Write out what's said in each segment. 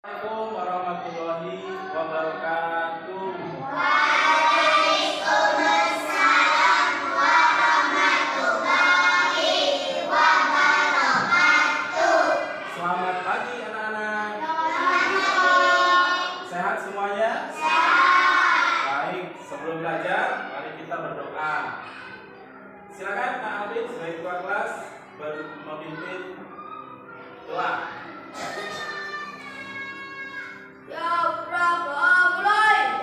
Assalamualaikum warahmatullahi wabarakatuh. Waalaikumsalam warahmatullahi wabarakatuh. Selamat pagi anak-anak. Sehat semuanya? Sehat. Baik, sebelum belajar mari kita berdoa. Silakan Kak Alvin sebagai ketua kelas memimpin doa. Ya berapa mulai?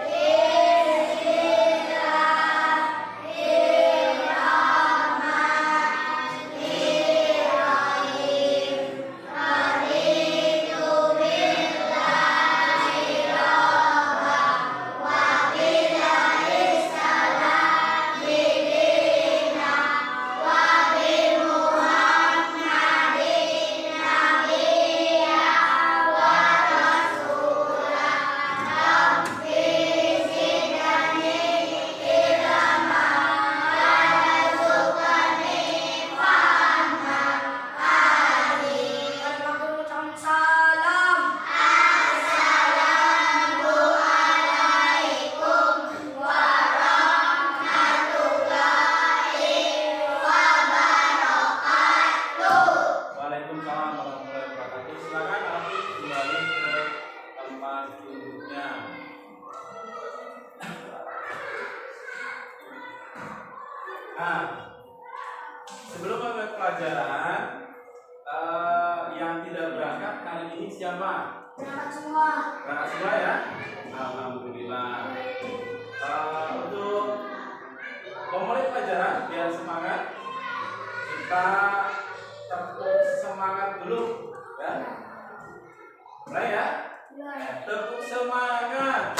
Waalaikumsalam warahmatullahi wabarakatuh. Silakan Alvin kembali ke tempat duduknya. Nah, sebelum mulai pelajaran, yang tidak berangkat kali ini siapa? Berangkat semua. Berangkat semua ya? Alhamdulillah. Untuk memulai pelajaran biar semangat, kita tepuk semangat dulu ya. Mulai ya? Tepuk semangat.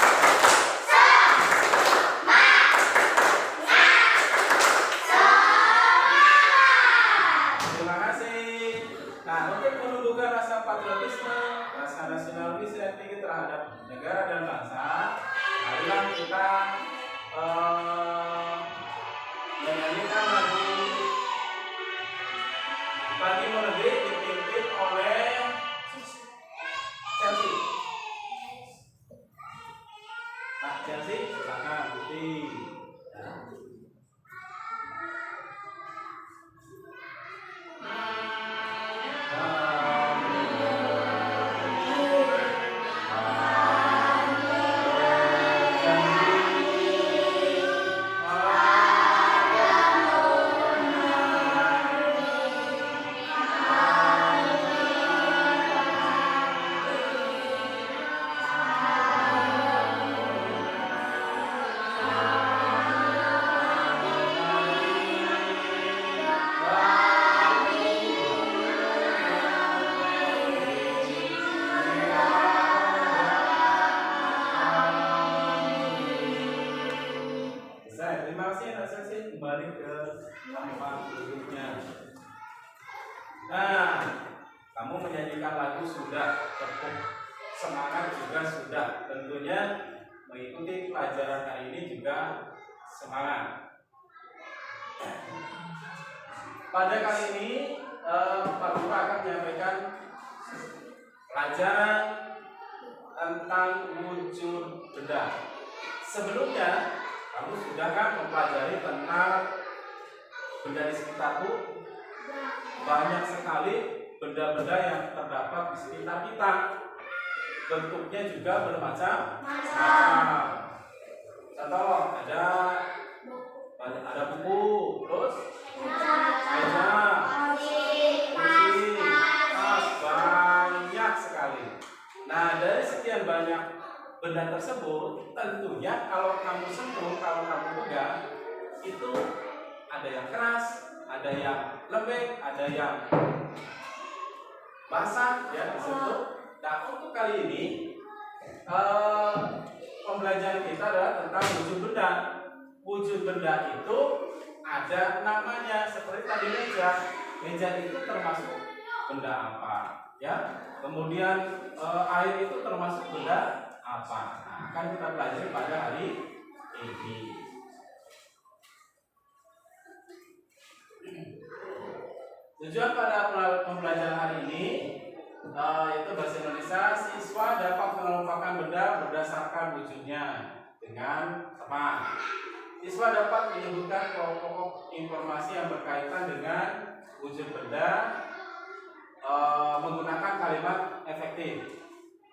Terima kasih. Nah, untuk menumbuhkan rasa patriotisme, rasa nasionalis yang tinggi terhadap negara dan bangsa, marilah kita menyanyikan lagu Bangsa Negeri dipimpin oleh Chelsea. Nah, Chelsea, silakan Putih. Terima kasih Anak Chelsea, kembali ke tempat duduknya. Nah, kamu menyanyikan lagu sudah, tepuk semangat juga sudah. Tentunya mengikuti pelajaran hari ini juga semangat. Pada kali ini Pak Guru akan menyampaikan pelajaran tentang wujud benda. Sebelumnya kamu sudah kan mempelajari tentang benda di sekitarku? Banyak sekali benda-benda yang terdapat di sekitar kita. Bentuknya juga bermacam-macam. Contoh, ada buku, terus meja, kursi, tas, banyak sekali. Nah, dari sekian banyak benda tersebut, tentunya kalau kamu sentuh, kalau kamu pegang, itu ada yang keras, ada yang lembek, ada yang basah, ya disentuh. Nah, untuk kali ini pembelajaran kita adalah tentang wujud benda. Wujud benda itu ada namanya, seperti tadi meja. Meja itu termasuk benda apa? Ya. Kemudian air itu termasuk benda apa? Nah, akan kita pelajari pada hari ini. Tujuan pada pembelajaran hari ini yaitu bahasa Indonesia, siswa dapat mengelompokkan benda berdasarkan wujudnya dengan tepat. Siswa dapat menyebutkan pokok informasi yang berkaitan dengan wujud benda menggunakan kalimat efektif.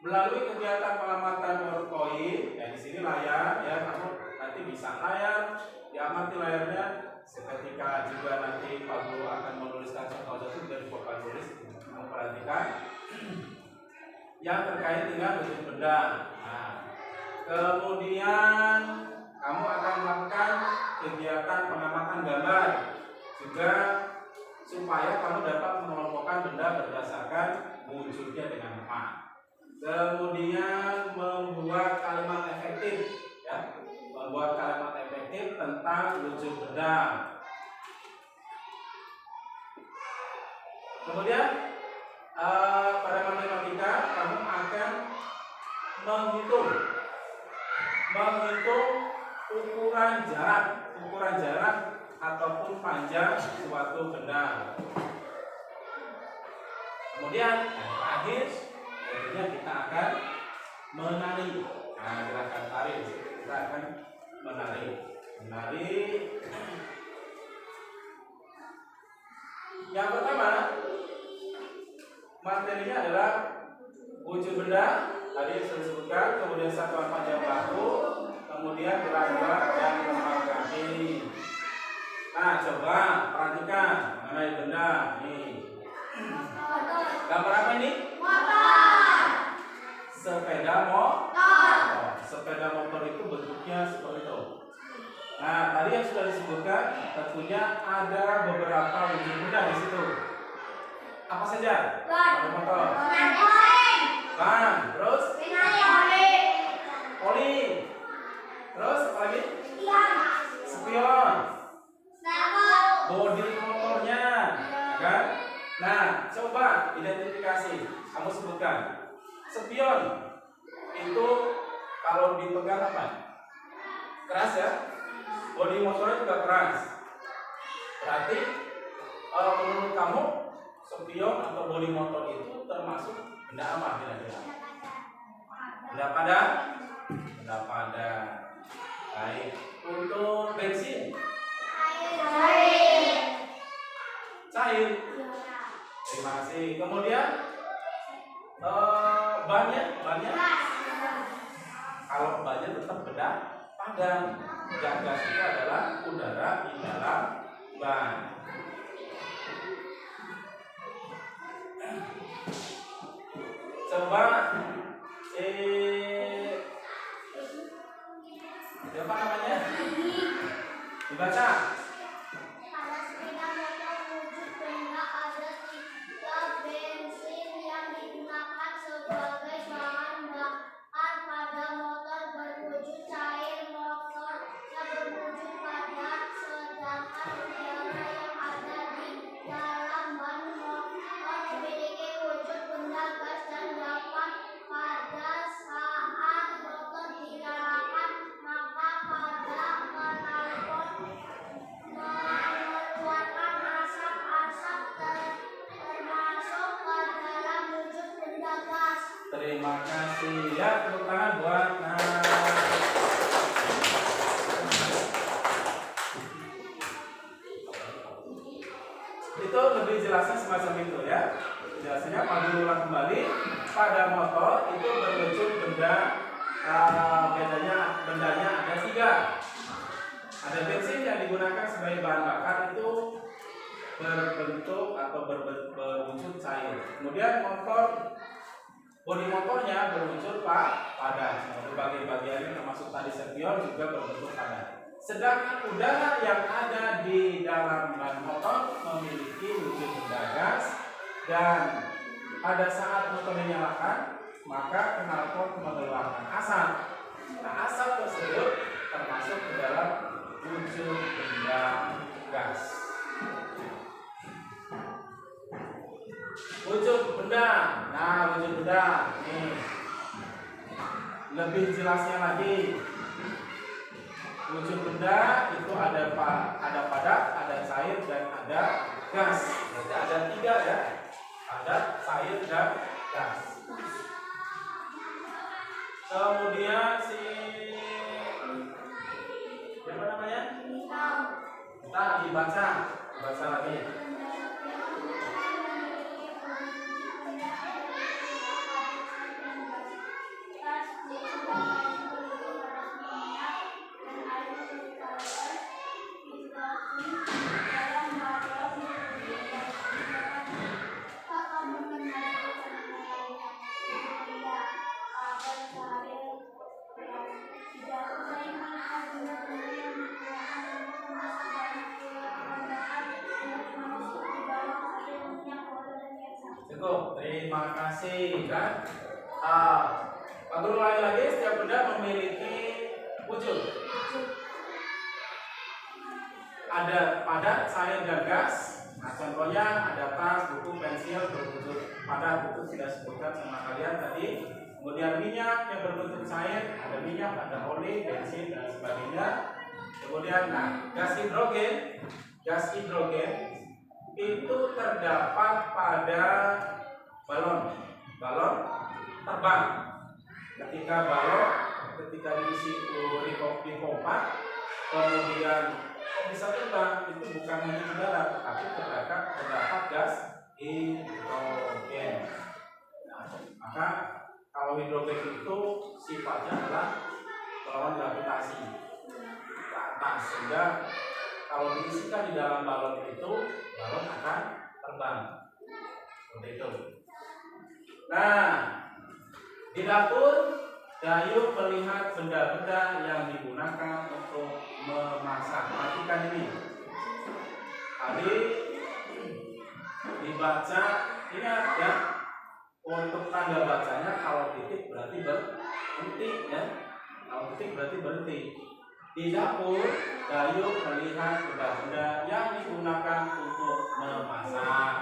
Melalui kegiatan pengamatan PowerPoint, ya di sini layar, ya kamu nanti bisa layar, diamati layarnya. Seketika juga nanti Pak Guru akan menuliskan contoh-contoh dari papan tulis, kamu perhatikan yang terkait dengan wujud benda. Nah, kemudian kamu akan melakukan kegiatan pengamatan gambar juga supaya kamu dapat mengelompokkan benda berdasarkan wujudnya dengan tepat. Kemudian membuat kalimat efektif, ya, membuat kalimat efektif tentang wujud benda. Kemudian pada matematika kamu akan menghitung ukuran jarak ataupun panjang suatu benda. Kemudian yang terakhir tentunya kita akan menari. Nah, gerakan tari kita akan menari. Yang pertama materinya adalah wujud benda tadi saya sebutkan, kemudian satuan panjang bahu, kemudian gerak-gerak dan lempar kaki. Nah, coba perhatikan mengenai benda nih. Gambar apa ini? Motor. Sepeda motor. Sepeda motor itu bentuknya seperti itu. Nah, tadi yang sudah disebutkan tentunya ada beberapa wujud benda di situ. Apa saja? Sepeda motor. Ban, terus? Oli. Terus apa lagi? Spion. Bodi motornya, kan? Nah, coba identifikasi. Kamu sebutkan. Spion itu kalau dipegang apa? Keras ya? Bodi motornya juga keras. Berarti menurut kamu spion atau bodi motor itu termasuk benda apa kira-kira? Benda padat? Benda padat. Baik. Untuk bensin? Cair. Terima kasih. Kemudian bannya? Kalau bannya tetap benda padat. Gas itu adalah udara di dalam ban. Coba apa namanya? Dibaca. Pada sepeda motor wujud benda ada 3 bensin yang digunakan sebagai bahan bakar. Pada motor berwujud cair, motornya berwujud padat, sedangkan udara yang ada di dalam ban motor memiliki wujud benda gas dan dapat pada saat motor dinyalakan maka pada knalpot mengeluarkan asap termasuk ke dalam wujud benda gas. Terima kasih. Ya, tepuk tangan buat itu lebih jelasnya semacam itu ya. Jelasnya Pak Guru ulang kembali. Pada motor itu berwujud benda, bendanya ada 3. Ada bensin yang digunakan sebagai bahan bakar itu berbentuk atau berwujud cair. Kemudian bodi motornya berwujud padat. Berbagai bagiannya termasuk tadi spion juga berbentuk padat. Sedangkan udara yang ada di dalam ban motor memiliki wujud benda gas dan pada saat motor dinyalakan maka knalpot mengeluarkan asap. Nah, asap tersebut termasuk ke dalam wujud benda gas. Wujud benda. Nah, wujud benda nih. Lebih jelasnya lagi. Wujud benda itu ada padat, ada cair dan ada gas. Berarti ada 3 ya. Padat, cair dan gas. Kemudian siapa namanya? Kita dibaca lagi. Cukup, terima kasih kan. Pak Guru ulangi lagi, setiap benda memiliki wujud. Ada padat, cair, dan gas. Nah, contohnya ada tas, buku, pensil berwujud padat, itu sudah sebutkan sama kalian tadi. Kemudian minyak yang berbentuk cair, ada minyak, ada oli, bensin, dan sebagainya. Kemudian, gas hidrogen itu terdapat pada balon terbang. Ketika diisi di pompa, kemudian bisa terbang, itu bukan hanya udara, tetapi terdapat gas hidrogen. Maka kalau hidrogen itu sifatnya adalah melawan gravitasi ke atas, sehingga kalau diisikan di dalam balon itu, balon akan terbang. Seperti itu. Nah, di dapur Dayu melihat benda-benda yang digunakan untuk memasak. Perhatikan ini. Tadi dibaca, ingat ya, untuk tanda bacanya kalau titik berarti berhenti ya. Kalau titik berarti berhenti. Di dapur Dayu melihat benda-benda yang digunakan untuk memasak.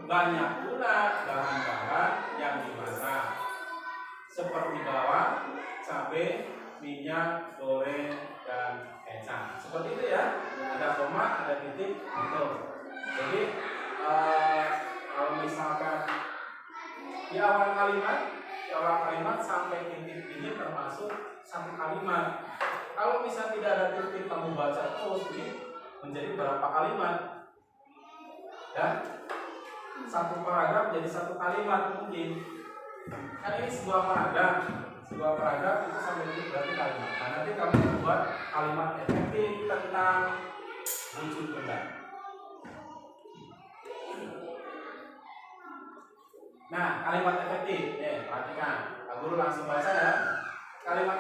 Banyak pula bahan-bahan yang dimasak, seperti bawang, cabai, minyak, goreng, dan kecap. Seperti itu ya. Ada koma, ada titik, gitu. Jadi kalau misalkan di awal kalimat sampai titik ini termasuk satu kalimat. Kalau misalnya tidak ada titik, kamu baca terus, ini menjadi berapa kalimat? Ya, satu paragraf jadi satu kalimat mungkin. Kan ini sebuah paragraf itu sampai ini berarti kalimat. Nah, nanti kamu membuat kalimat efektif tentang wujud benda. Nah, kalimat efektif, perhatikan. Pak Guru langsung baca ya. Kalimat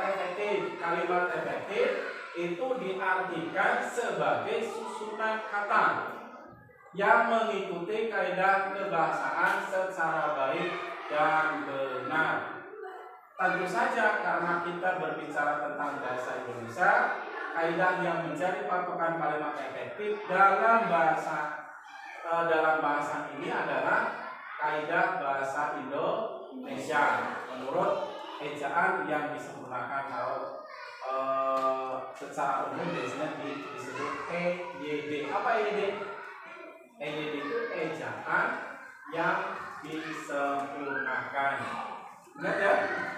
efektif itu diartikan sebagai susunan kata yang mengikuti kaidah kebahasaan secara baik dan benar. Tentu saja karena kita berbicara tentang bahasa Indonesia, kaidah yang menjadi patokan kalimat efektif dalam bahasa ini adalah kaidah bahasa Indonesia menurut ejaan yang disempurnakan. Kalau secara umum biasanya disebut EYD. Apa EYD? EYD itu ejaan yang disempurnakan. Ingat ya,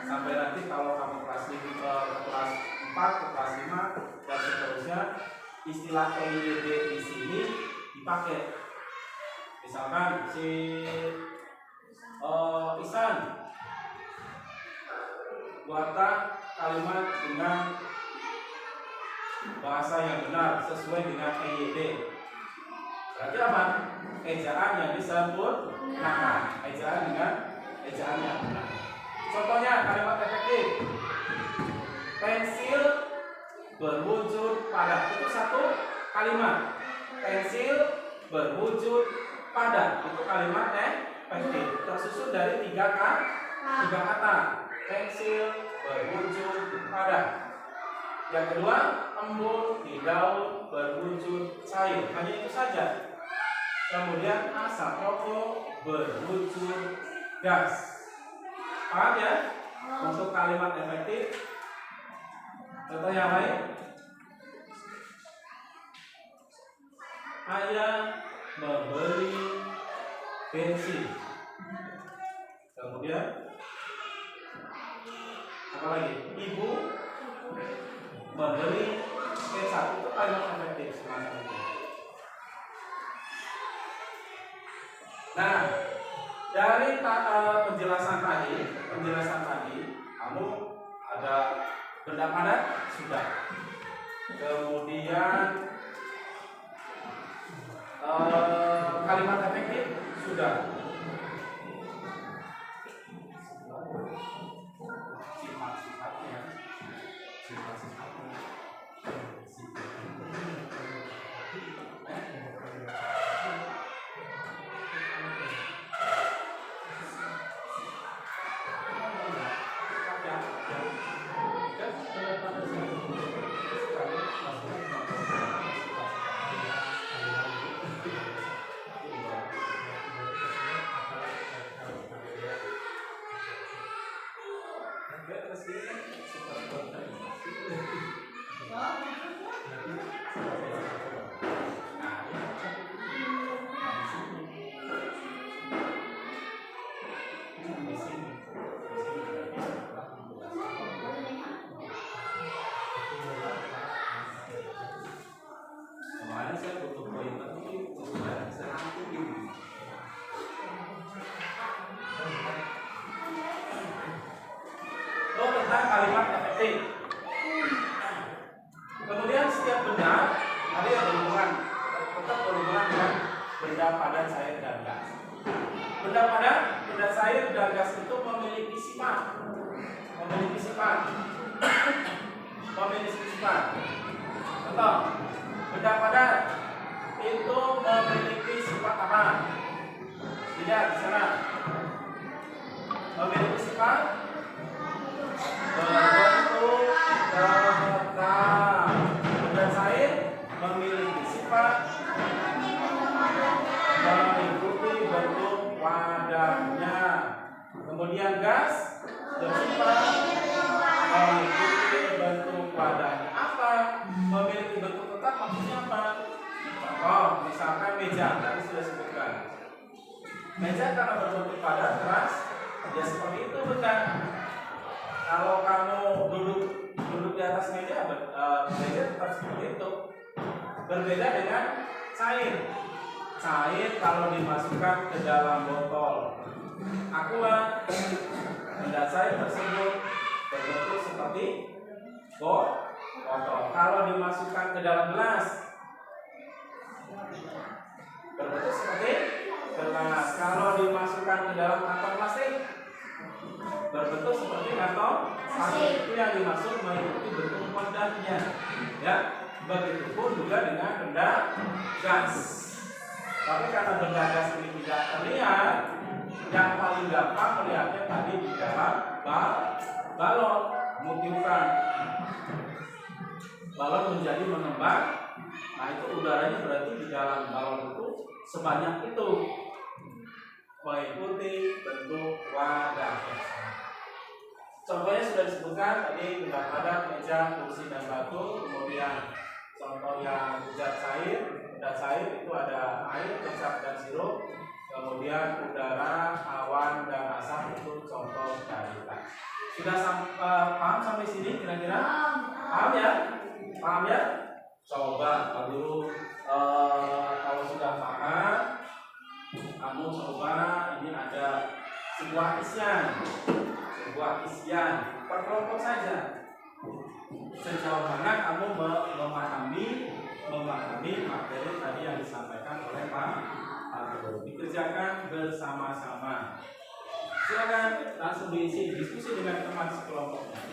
sampai nanti kalau kamu kelas 4, kelas 5 dan seterusnya, istilah EYD di sini dipakai. Misalkan si Isan buatlah kalimat dengan bahasa yang benar sesuai dengan EYD. Berarti apa? Ejaan yang disempurnakan. Ejaan dengan ejaan yang benar. Contohnya kalimat efektif. Pensil berwujud padat, itu satu kalimat. Pensil berwujud padat, itu kalimat efektif. Tersusun dari tiga kata. Pensil berwujud padat. Yang kedua, embun di daun berwujud cair. Hanya itu saja. Kemudian asap rokok berwujud gas. Paham ya? Untuk kalimat efektif. Contoh yang lain. Ayah membeli bensin. Kemudian Apalagi ibu memberi kecap itu kalimat efektif semacam itu. Nah, dari penjelasan tadi, kamu ada benda padat sudah. Kemudian kalimat efektif sudah. Sifat-sifatnya. Kemarin saya butuh pointer ini sudah saya rangkum. Oh, tentang kalimat efektif. Kemudian setiap benda ada yang tetap berhubungan dengan benda padat, cair, dan gas. Benda padat, benda cair, dan gas itu memiliki sifat. Contoh, benda padat itu memiliki sifat apa? Lihat di sana. Memiliki sifat berbentuk tetap. Benda cair memiliki sifat mengikuti bentuk wadahnya. Kemudian gas bersifat mengikuti bentuk wadahnya. Apa? Memiliki bentuk tetap maksudnya apa? Contoh, misalkan meja, tadi sudah sebutkan. Meja karena berbentuk padat, keras, ya seperti itu benda. Kalau kamu duduk di atas meja, meja tetap seperti itu. Berbeda dengan cair. Cair kalau dimasukkan ke dalam botol aqua, benda cair tersebut berbentuk seperti botol. Kalau dimasukkan ke dalam gelas, berbentuk seperti gelas. Kalau dimasukkan ke dalam kantong plastik, berbentuk seperti kantong plastik. Itu yang dimaksud mengikuti bentuk wadahnya. Ya, begitupun juga dengan benda gas. Tapi karena benda gas ini tidak terlihat, yang paling gampang melihatnya tadi di dalam balon. Mutiupkan balon menjadi mengembang. Nah, itu udaranya berarti di dalam balon itu sebanyak itu, mengikuti bentuk wadahnya. Contohnya sudah disebutkan tadi, benda padat, meja, kursi, dan batu. Kemudian contoh yang zat cair, benda cair itu ada air, kecap, dan sirup. Kemudian udara, awan, dan asap itu contoh dari gas. Sudah paham sampai sini kira-kira? Paham ya? Paham ya? Coba kalau kalau sudah paham, kamu coba, ini ada sebuah isian per kelompok saja. Sejauh mana kamu memahami materi tadi yang disampaikan oleh Pak Guru. Dikerjakan bersama-sama. Silakan langsung diisi diskusi dengan teman sekelompoknya.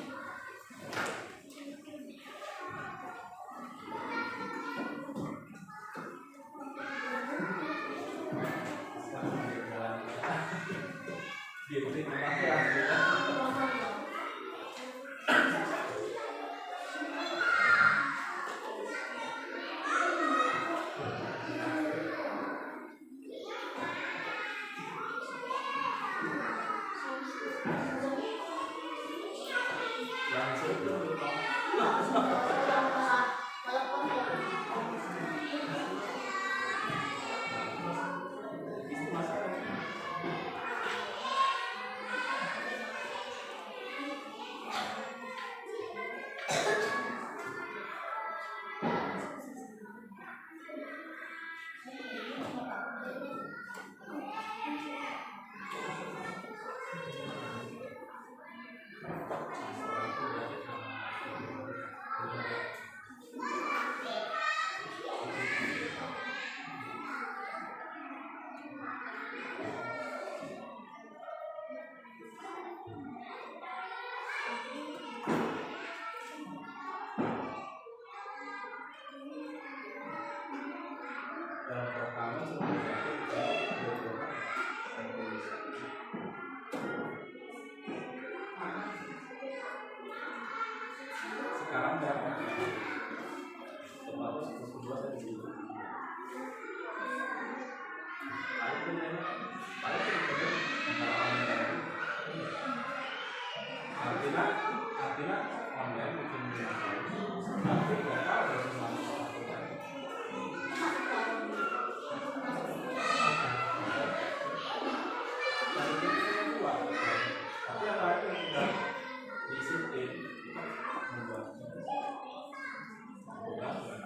artinya online bikin tapi nggak tahu dari mana. Tapi yang lain yang sudah disiplin membuatnya mudah benar.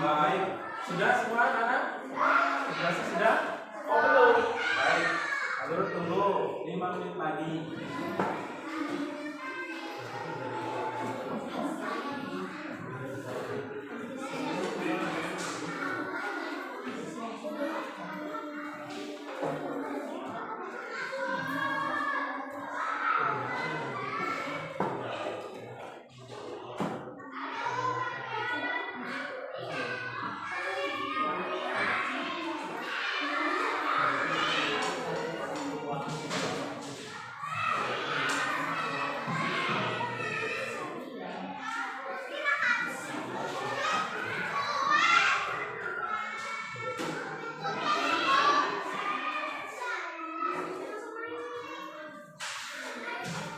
Baik, sudah semua anak? Sudah? Oh belum? Baik, lalu tunggu 5 menit lagi.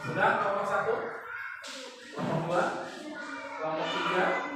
Sudah kelompok 1, kelompok 2, kelompok 3.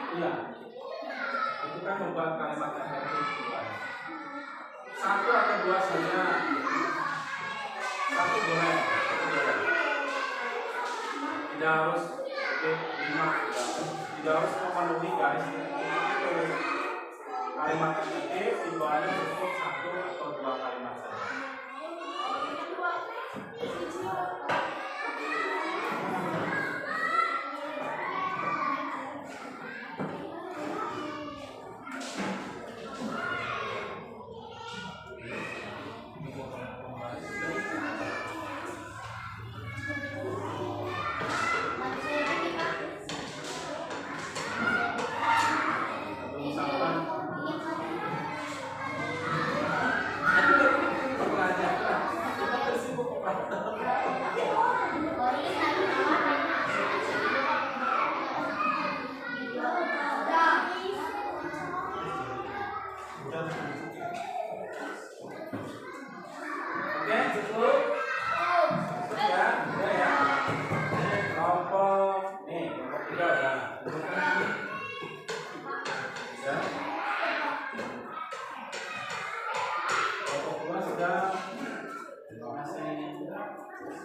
Iya, itu kan membuat kalimat yang efektif. 1 atau 2 saja. 1 boleh. Tidak harus 5, tidak harus memenuhi garis itu. Kalimat efektif himbauannya cukup 1 atau 2 kalimat saja.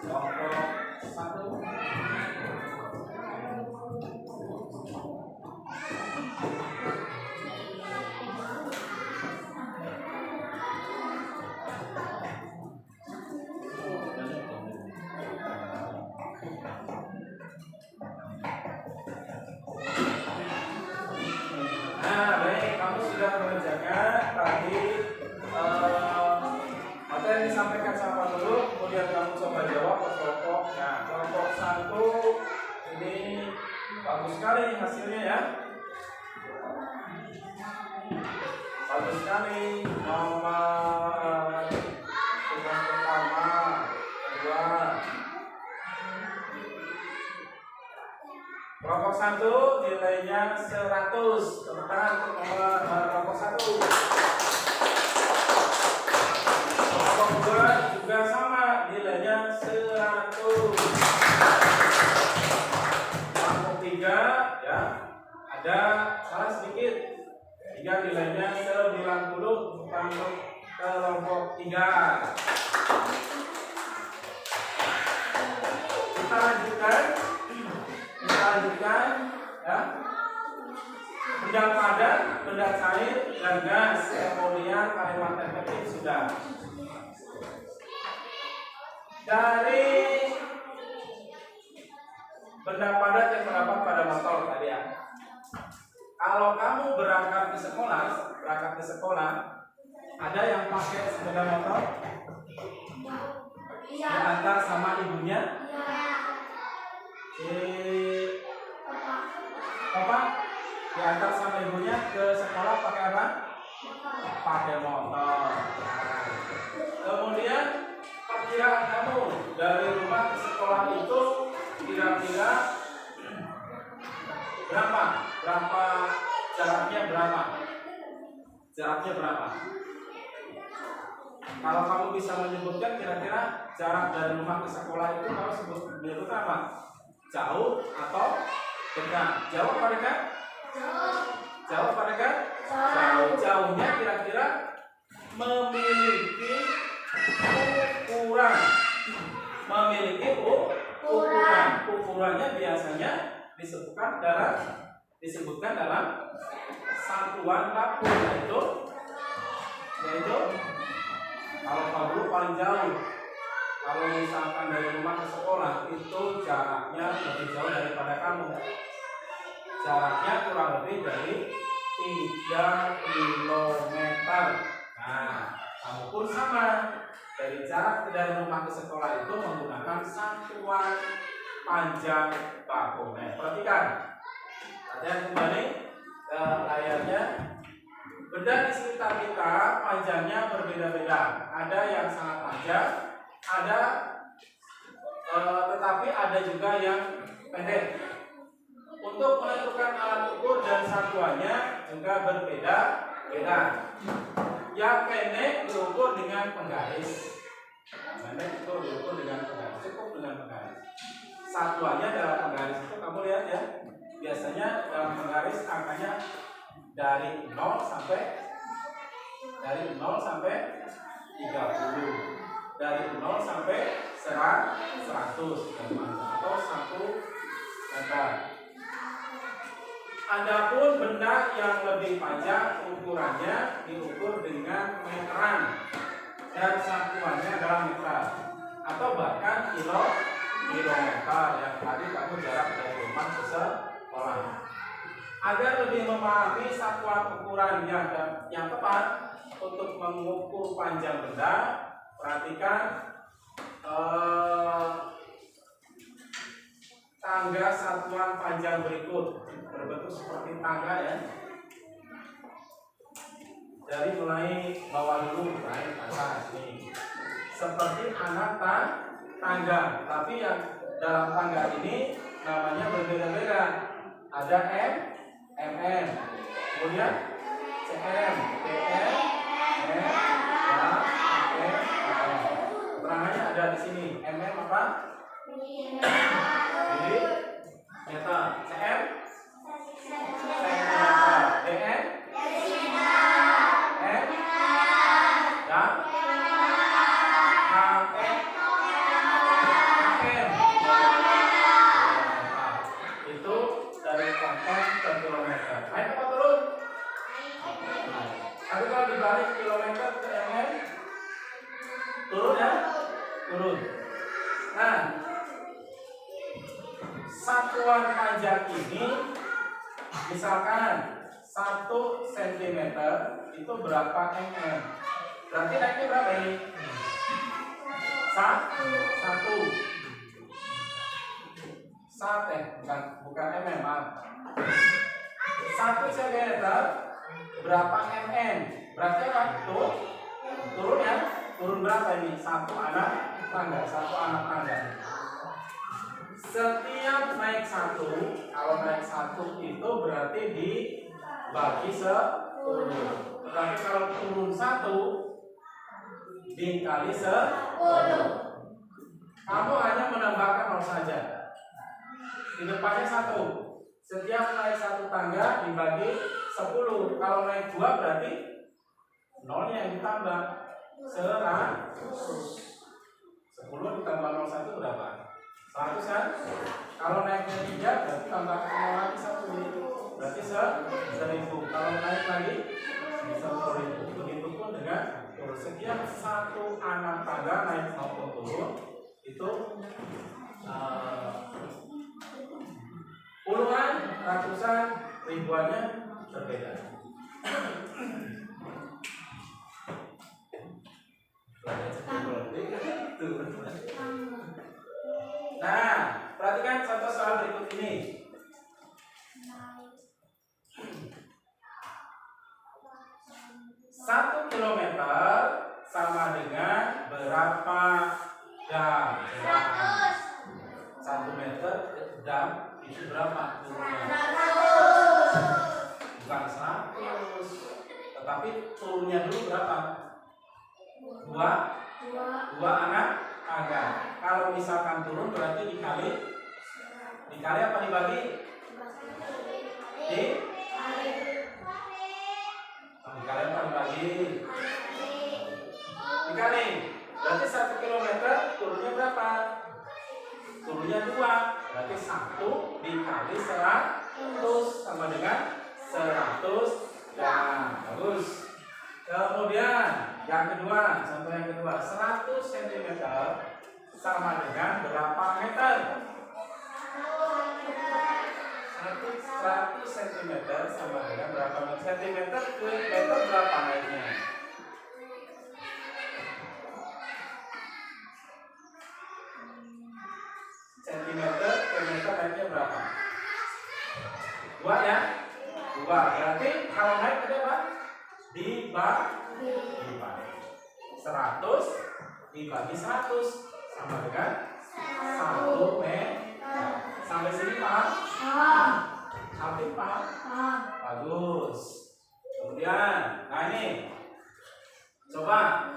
kelompok 1. Nah, baik, kamu sudah mengerjakan tadi materi yang disampaikan sama dulu, kemudian kamu coba jawab ke kelompoknya. Kelompok 1 ini bagus sekali hasilnya ya. Bagus sekali. Nomor tugas pertama, kedua. Kelompok 1 nilainya 100. Tepuk tangan untuk kelompok 1. Kelompok 2 juga sama, nilainya 100. Kelompok 3 ya, ada salah sedikit. 3 nilainya 90 untuk kelompok 3. Kita lanjutkan ya. Benda padat, benda cair, dan gas. Kemudian kalimat efektif sudah. Dari benda padat yang terdapat pada motor tadi ya. Kalau kamu berangkat ke sekolah, ada yang pakai sepeda motor? Diantar sama ibunya? Bapak diantar sama ibunya ke sekolah pakai apa? Pakai motor. Kemudian perkiraan kamu dari rumah ke sekolah itu kira-kira berapa? Jaraknya berapa? Kalau kamu bisa menyebutkan kira-kira jarak dari rumah ke sekolah itu kamu menyebut apa? Jauh atau dekat? Jauh apa dekat? Jauh. Jauhnya kira-kira memiliki ukuran. Ukurannya biasanya disebutkan dalam satuan kapur, yaitu kalau kabur paling jauh. Kalau misalkan dari rumah ke sekolah itu jaraknya lebih jauh daripada kamu. Jaraknya kurang lebih dari 3 km. Nah, kamu pun sama. Dari rumah ke sekolah itu menggunakan satuan panjang baku. Perhatikan. Perhatian kembali ke layarnya. Benda di sekitar kita panjangnya berbeda-beda. Ada yang sangat panjang, tetapi ada juga yang pendek. Untuk menentukan alat ukur dan satuannya juga berbeda-beda. Yang pendek diukur dengan penggaris. Cukup dengan penggaris. Satuannya dalam penggaris itu kamu lihat ya. Biasanya dalam penggaris angkanya dari 0 sampai 30, dari 0 sampai 100 atau 1 meter. Adapun benda yang lebih panjang ukurannya diukur dengan meteran dan satuannya adalah meter atau bahkan kilometer yang tadi kamu jarak dari rumah ke sekolah. Agar lebih memahami satuan ukuran yang tepat untuk mengukur panjang benda, perhatikan tangga satuan panjang berikut berbentuk seperti tangga ya. Dari mulai bawah dulu naik ke atas ini. Seperti anak tangga, tapi yang dalam tangga ini namanya berbeda-beda. Ada MM, kemudian CM, PM, M, dan M. Keterangannya ada di sini. MM apa? Jadi meter. CM sentimeter. DM M dan HM Nah, satuan panjang ini misalkan 1 cm itu berapa mm? Berarti naiknya berapa ini? 1. Bukan mm, maaf. 1 cm berapa mm? Berarti apa? Turun ya? Turun berapa ini? 1 anak tangga. Setiap naik 1, kalau naik 1 itu berarti dibagi 10. Tetapi kalau turun 1 dikali 10. Kamu hanya menambahkan 0 saja. Di depannya 1. Setiap naik 1 tangga dibagi 10. Kalau naik 2 berarti 0 yang ditambah 100. 10 ditambah 01 berapa? 100 kan? Kalau naiknya 3 berarti tambah 0 lagi 1. Berarti 1000. Kalau naik lagi 10.000. Begitupun dengan setiap 1 anak tangga naik maupun turun itu puluhan, ratusan, ribuannya berbeda. Nah, perhatikan contoh soal berikut ini. 1 kilometer sama dengan berapa dam? 1 meter dam itu berapa turunnya? 100. Bukan 100. Tetapi turunnya dulu berapa? 2 anak tangga. Kalau misalkan turun berarti dikali apa dibagi? Dikali apa dibagi? Dikali. Berarti 1 kilometer turunnya berapa? Turunnya 2. Berarti 1 dikali 100 sama dengan 100 dam. Bagus. Kemudian yang kedua, contoh yang kedua, 100 cm sama dengan berapa meter? 100 cm sama dengan berapa meter? Centimeter ke meter berapa naiknya? Centimeter ke meter naiknya berapa? 2 ya? 2. Berarti kalau naik ada apa? Dibagi 100 dibagi 100 sama dengan 1 meter. Sampai sini paham? Sampai paham? Bagus. Kemudian, nah ini coba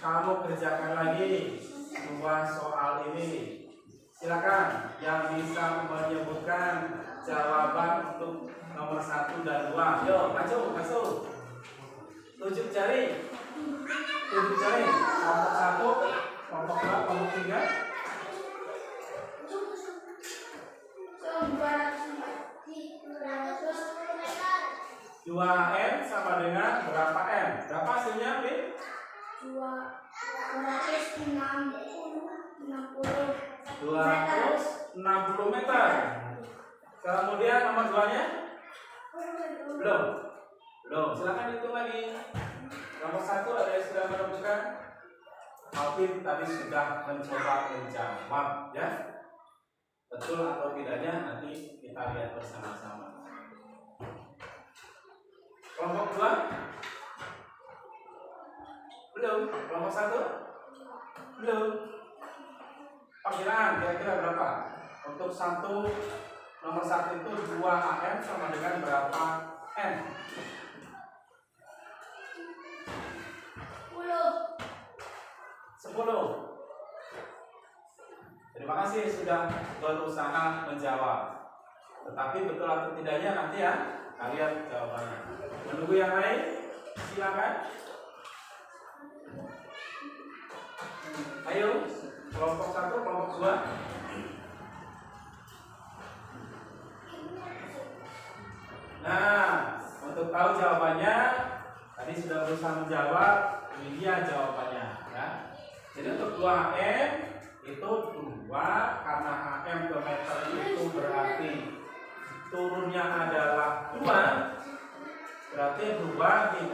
kamu kerjakan lagi 2 soal ini. Silakan yang bisa menyebutkan jawaban untuk nomor 1 dan 2. Yo, masuk. 7 jari. Kelompok 1, kelompok 2, kelompok 3. 2M sama dengan berapa M? Berapa hasilnya, Bin? 260 meter. Kemudian nomor 2-nya? Belum. Silakan hitung lagi. Nomor 1 ada yang sudah menemukan? Alvin tadi sudah mencoba menjawab, ya. Betul atau tidaknya nanti kita lihat bersama-sama. Kelompok 2? Belum. Kelompok 1? Belum. Perkiraan kira-kira berapa? Untuk nomor 1 itu 2 AM sama dengan berapa N? 10. Terima kasih sudah berusaha menjawab. Tetapi betul atau tidaknya nanti ya kalian jawabannya. Menunggu yang lain, silakan. Ayo, kelompok 1, kelompok 2. Nah, untuk tahu jawabannya, tadi sudah berusaha menjawab, ini dia jawabannya. Ya. Jadi untuk 2M itu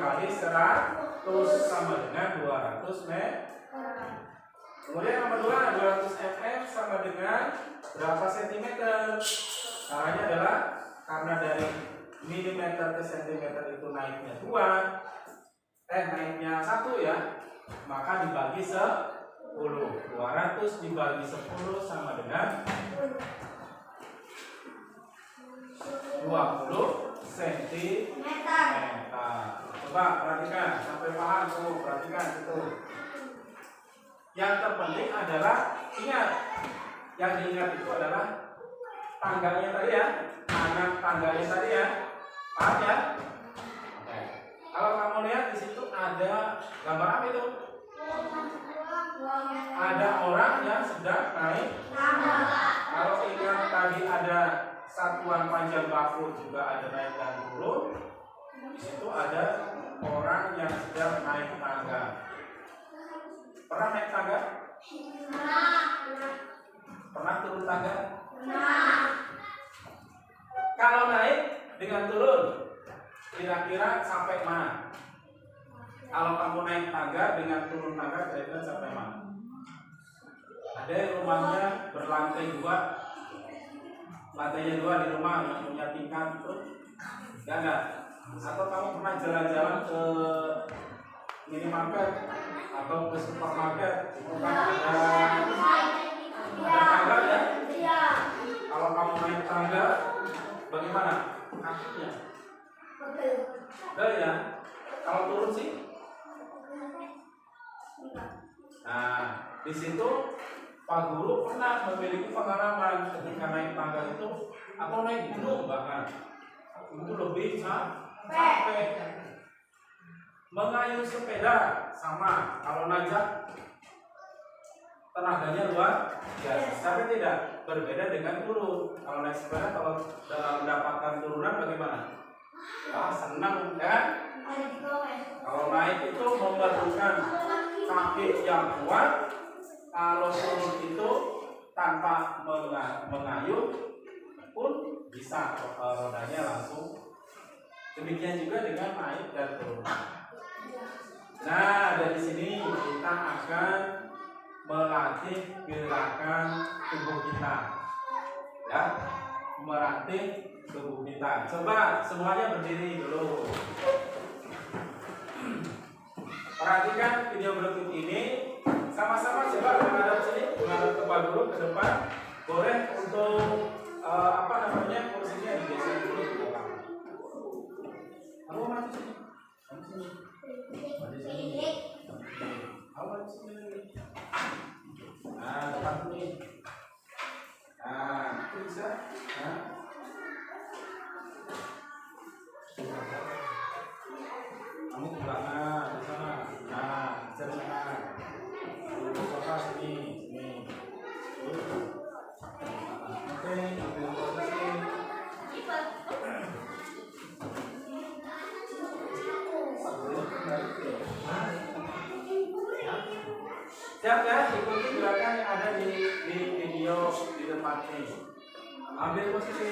kali 100 sama dengan 200 meter. Kemudian nomor 2, 200 mm sama dengan berapa sentimeter? Caranya adalah karena dari milimeter ke sentimeter itu naiknya 1 ya, maka dibagi 10. 200 dibagi 10 sama dengan 20 cm. Coba perhatikan sampai paham tuh, perhatikan itu. Yang terpenting adalah ingat, yang diingat itu adalah tangganya tadi ya, anak tangganya tadi ya, paham ya? Oke. Kalau kamu lihat di situ ada gambar apa itu? Ada orang yang sedang naik tangga. Kalau ingat tadi ada satuan panjang bahu juga ada naik dan turun. Di situ ada orang yang sedang naik tangga. Pernah naik tangga? Pernah turun tangga? Kalau naik dengan turun, kira-kira sampai mana? Kalau kamu naik tangga dengan turun tangga, kira-kira sampai mana? Ada yang rumahnya berlantai 2, lantainya 2 di rumah yang punya tingkat itu? Enggak. Atau kamu pernah jalan-jalan ke minimarket atau ke supermarket, itu kan ada tangga ya? Kalau kamu naik tangga, bagaimana? Kakinya? Enggak ya? Kalau turun sih? Nah, di situ Pak Guru pernah memiliki pengalaman ketika naik tangga itu atau naik gunung bahkan itu lebih capek. Mengayuh sepeda sama, kalau nanjak tenaganya luar biasa. Tapi tidak berbeda dengan turun. Kalau naik sepeda, kalau dalam mendapatkan turunan bagaimana? Senang kan? Kalau naik itu memerlukan kaki yang kuat. Kalau turun itu tanpa mengayuh pun bisa rodanya langsung. Demikian juga dengan naik dan turun. Nah, dari sini kita akan melatih gerakan tubuh kita, ya, melatih tubuh kita. Coba semuanya berdiri dulu. Perhatikan video berikut ini. Sama-sama coba menghadap sini, menghadap ke Pak Guru ke depan. Boleh untuk kursinya digeser dulu ke belakang. Kamu maju sini. Maju sini. Kamu maju sini. Nah, depan sini. Nah, itu bisa. Nah. Kamu ke belakang, di sana. Nah, geser di sana. Sofa sini. Oke, ambil posisi. Siap ya, ikuti gerakan yang ada di video di depan ini. Ambil posisi.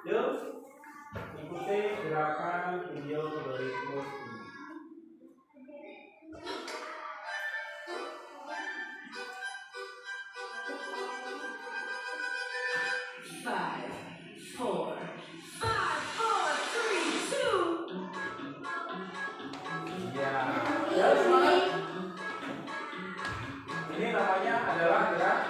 Yuk, ikuti gerakan video berikut ini. 5, 4, 3, 2. Ya, semangat. Ini namanya adalah gerak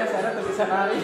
saya tuh bisa nari.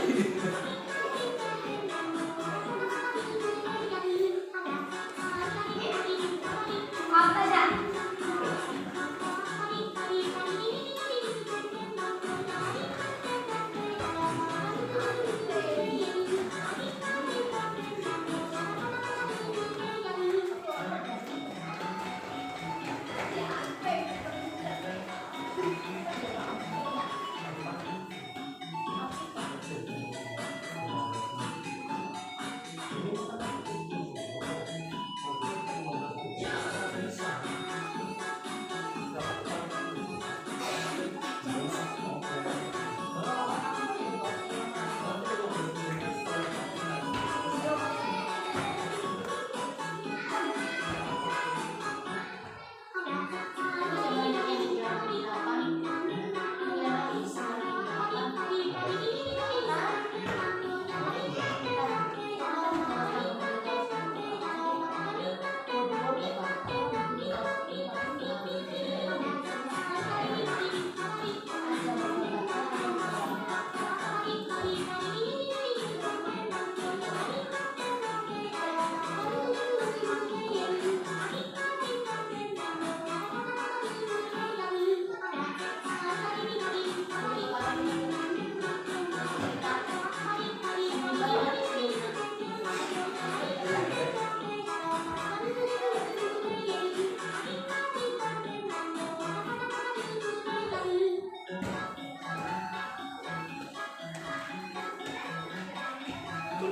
Ya,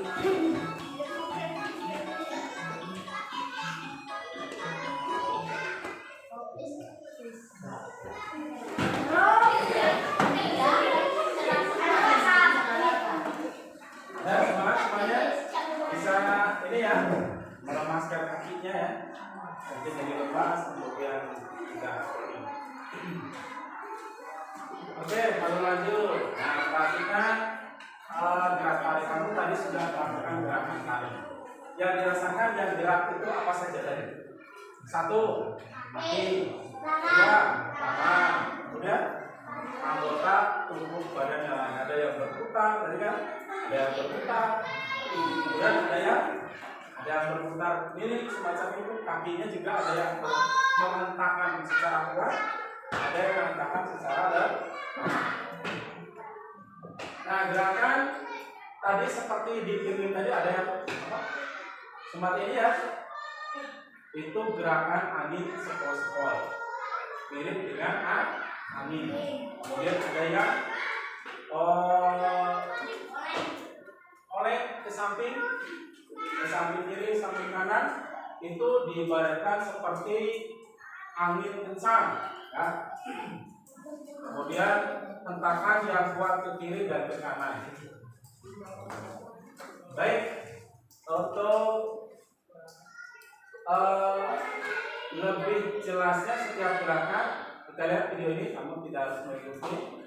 semangat semuanya. Bisa ini ya, melemaskan kakinya ya. Nanti jadi lepas, kemudian kita ini. Oke, lalu lanjut. Nah, perhatikan gerak tarik kamu tadi sudah melakukan gerakan tarik. Yang dirasakan yang gerak itu apa saja tadi? 1, kaki, 2, tangan, kemudian anggota tubuh badan yang lain. Ada yang berputar, tadi kan? Ada yang berputar, kemudian ada yang berputar ini semacam itu. Kakinya juga ada yang menghentakkan secara kuat, ada yang menghentakkan secara lemah. Nah, gerakan tadi seperti di film tadi ada yang apa? Semacam ini ya. Itu gerakan angin sepoi-sepoi. Mirip dengan angin. Kemudian ada yang oleh ke samping kiri, samping kanan, itu diibaratkan seperti angin kencang, ya. Kemudian hentakan yang kuat ke kiri dan ke kanan. Baik, untuk lebih jelasnya setiap gerakan kita lihat video ini, kamu tidak harus mengikuti.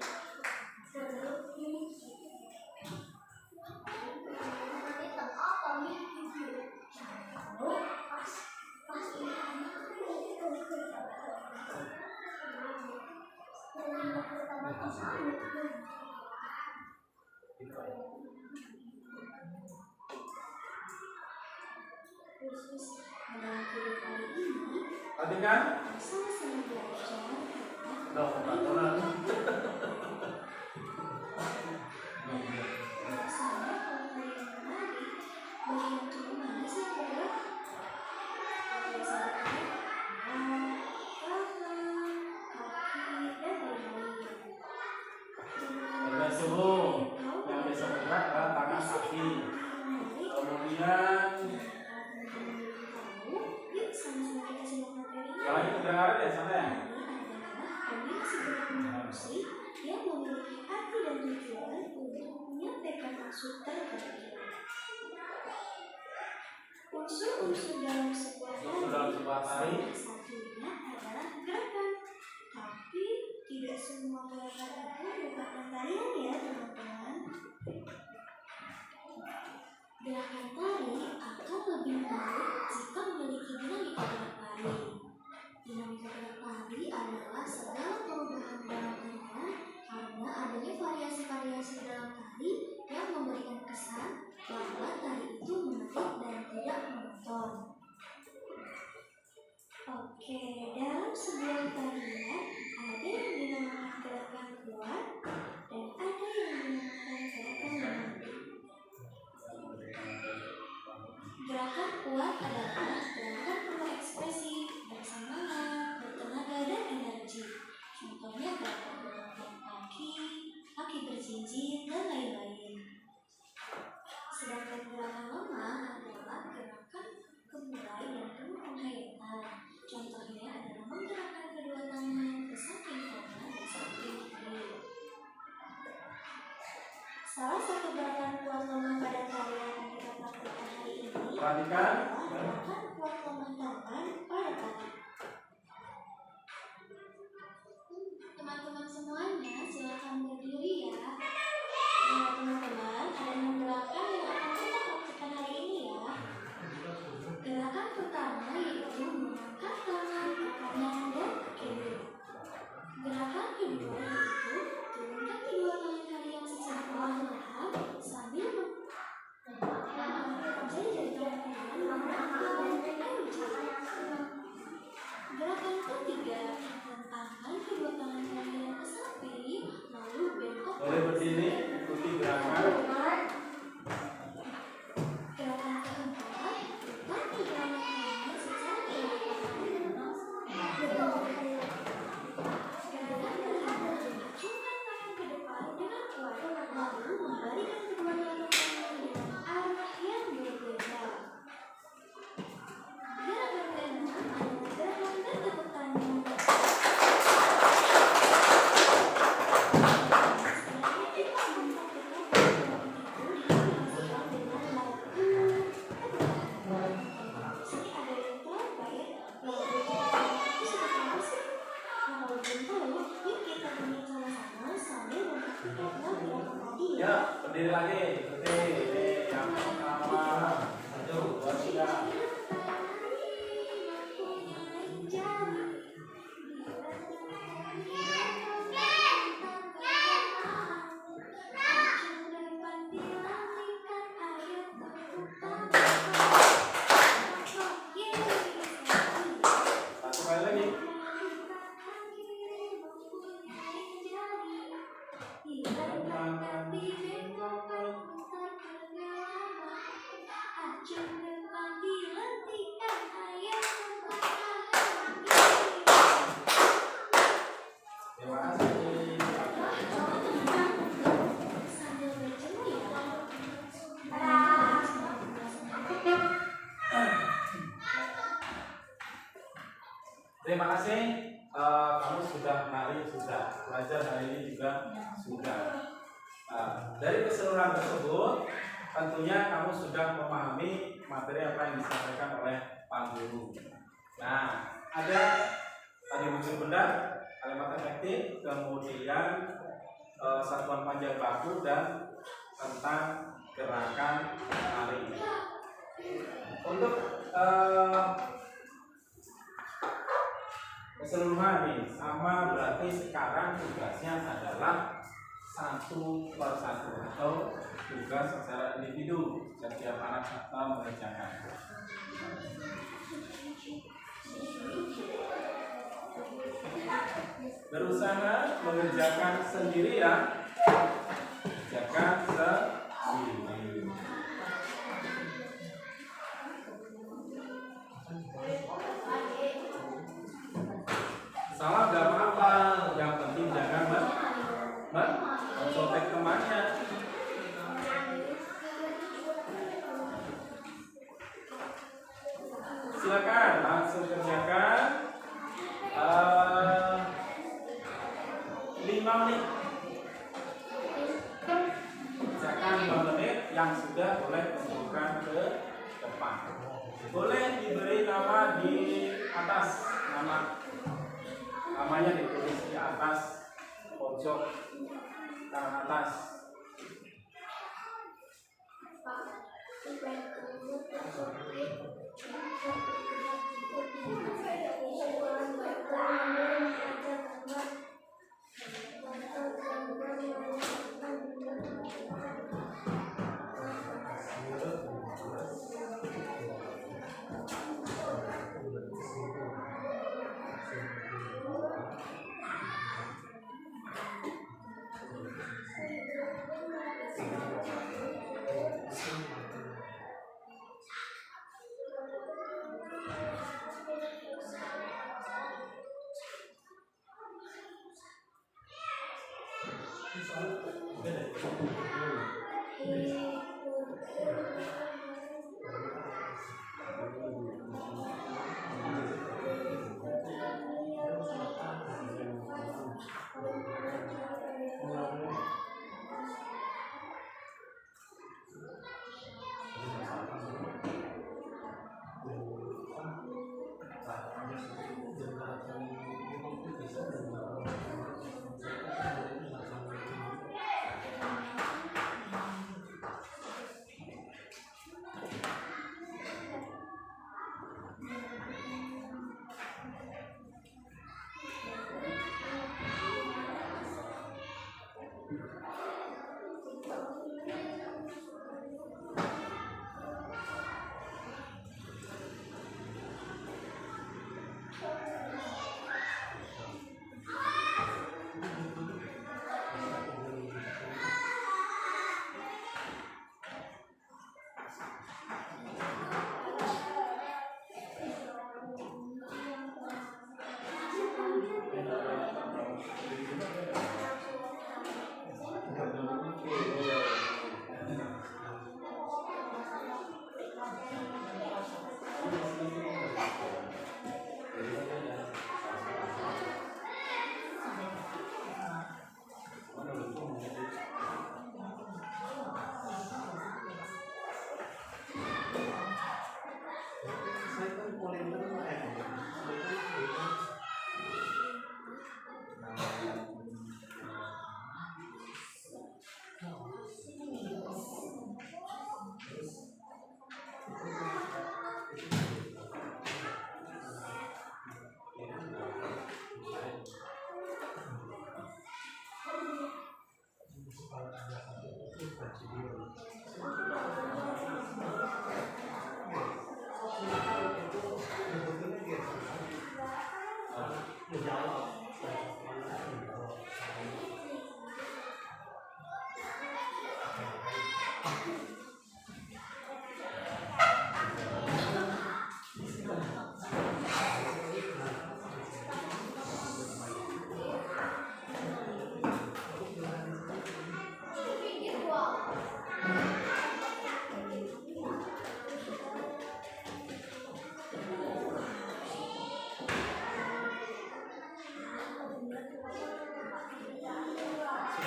Tadi kan? Loh, suhu yang bisa bergerak adalah tangan kaki. Kemudian yang lain kedengaran ya sana ya? Yang memiliki arti dan tujuan untuk menyampaikan maksud tertentu. Unsur-unsur dalam sebuah tari satunya adalah gerakan, tapi tidak semua gerakan itu merupakan tarian ya teman-teman. Gerakan tari akan lebih baik jika memiliki dinamika gerak tari. Dinamika gerak tari adalah segala perubahan dalam tarian karena adanya variasi-variasi dalam tari yang memberikan kesan bahwa tari itu menarik dan tidak monoton. Oke, dalam sebuah tarian ada yang dinamakan gerakan kuat dan ada yang dinamakan gerakan lemah. Gerakan kuat adalah gerakan penuh ekspresi, bersemangat, bertenaga dan energi. Contohnya gerakan mengangkat kaki berjinjit dan lain-lain. Sedangkan gerakan lemah adalah gerakan kemulai dan penuh penghayatan. Contohnya adalah menggerakkan kedua tangan ke samping kanan dan samping kiri. Salah satu gerakan kuat lemah pada tarian yang kita praktekkan hari ini perhatikan adalah gerakan kuat lemah tangan pada tari. Teman-teman semuanya silakan berdiri ya. Nah teman-teman, ada 6 gerakan yang akan kita praktekkan hari ini ya. Gerakan pertama yaitu mengangkat tangan ke kanan dan ke kiri. Gerakan kedua yaitu turunkan kedua tangan kalian secara perlahan-lahan sambil jadi tangan kalian mengangkat Terima kasih. Kamu sudah menari, sudah belajar hari ini juga sudah. Dari keseluruhan tersebut, tentunya kamu sudah memahami materi apa yang disampaikan oleh Pak Guru. Nah, ada tadi wujud benda, kalimat efektif, kemudian satuan panjang baku dan tentang gerakan menari. Untuk keseluruhan nih sama, berarti sekarang tugasnya adalah satu per satu atau tugas secara individu setiap anak mengerjakan. Berusaha mengerjakan sendiri ya, kerjakan sendiri. Salah gak apa-apa, yang penting jangan mencontek temannya. Silakan langsung kerjakan 5 menit. Kerjakan 5 menit yang sudah boleh tunjukkan ke depan. Boleh diberi nama di atas, namanya ditulis di atas pojok kanan atas.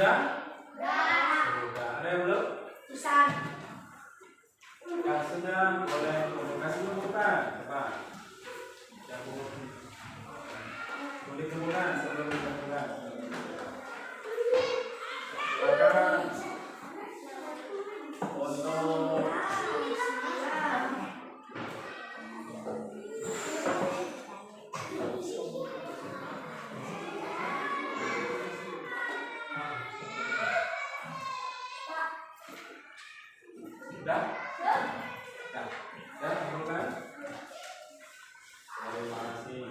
Sudah? Sudah. Ada yang belum? Yang sudah boleh kasih pembukaan. Coba. Yang boleh pembukaan sebelum pembukaan. Silakan untuk sudah? Sudah. Sudah pembukaan? Terima kasih.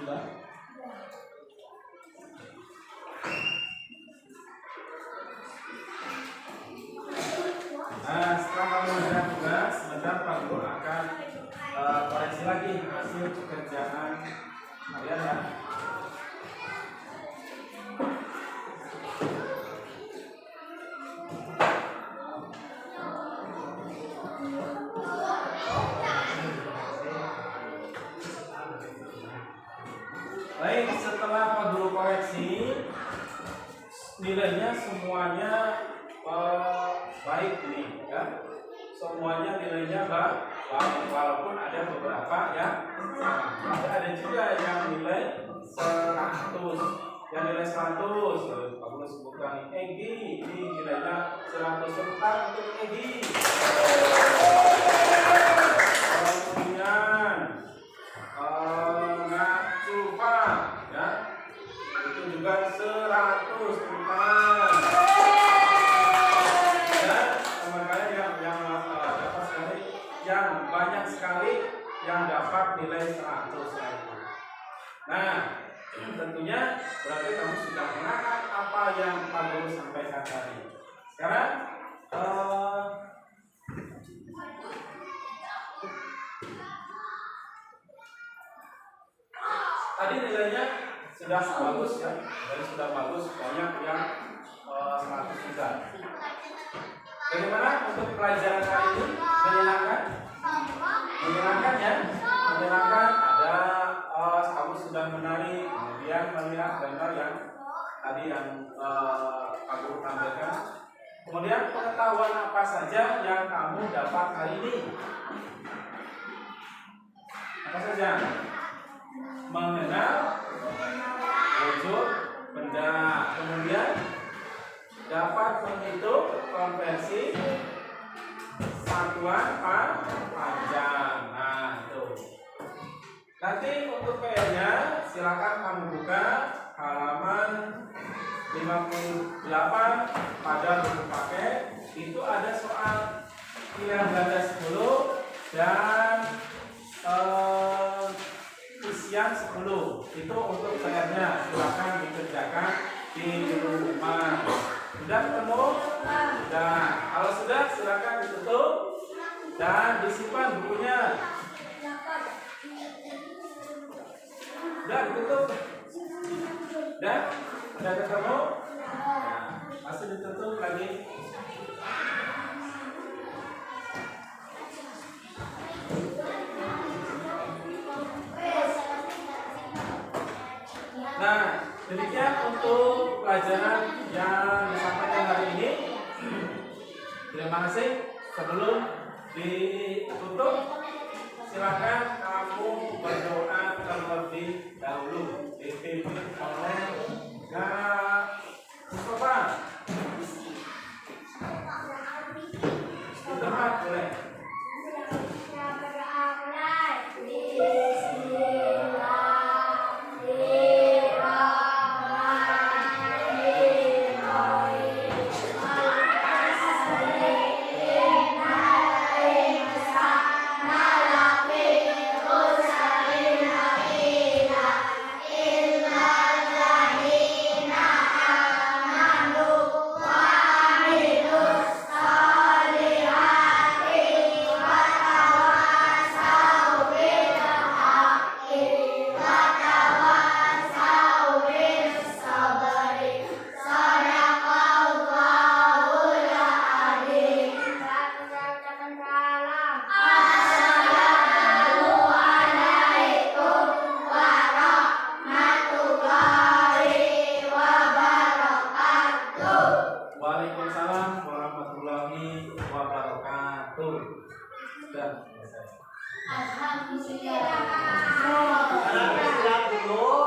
Sudah? Nah, setelah kamu mengerjakan tugas, sebentar Pak Guru akan koreksi lagi hasil pekerjaan kalian ya. Baik, setelah Pak Guru koreksi, nilainya semuanya baik ini ya. Semuanya nilainya baik, walaupun ada beberapa yang salah. Tapi ada juga yang nilai 100. Yang nilai 100, Pak Guru sebutkan Egi, ini nilainya 100 tentang untuk Egi. Kemudian Nacupa ya. Itu juga 100 tentang. Yang banyak sekali yang dapat nilai 100 lagi. Nah, tentunya berarti kamu sudah mengenal apa yang Pak Guru sampaikan tadi. Sekarang tadi nilainya sudah bagus ya, dari sudah bagus, banyak yang 100 juga. Bagaimana untuk pelajaran hari ini? Menyenangkan? Menyenangkan ya? Menyenangkan. Ada kamu sudah menari, kemudian melihat gambar yang tadi yang Pak Guru tampilkan. Kemudian pengetahuan apa saja yang kamu dapat hari ini? Apa saja? Mengenal wujud benda. Kemudian dapat menghitung konversi satuan panjang. Nah, itu. Nanti untuk PR-nya silakan kamu buka halaman 58 pada buku paket. Itu ada soal pilihan ganda 10 dan isian 10. Itu untuk PR-nya. Silakan dikerjakan di rumah. Sudah ketemu? Sudah. Kalau sudah, silakan ditutup dan disimpan bukunya. Sudah ditutup? Sudah? Sudah ketemu? Nah, masih ditutup lagi. Nah, demikian untuk pelajaran yang disampaikan hari ini. Terima kasih. Sebelum ditutup, silakan kamu berdoa terlebih dahulu, dipimpin oleh Mustafa. Di tempat boleh. Sudah selesai. Alhamdulillah. Anak istirahat dulu.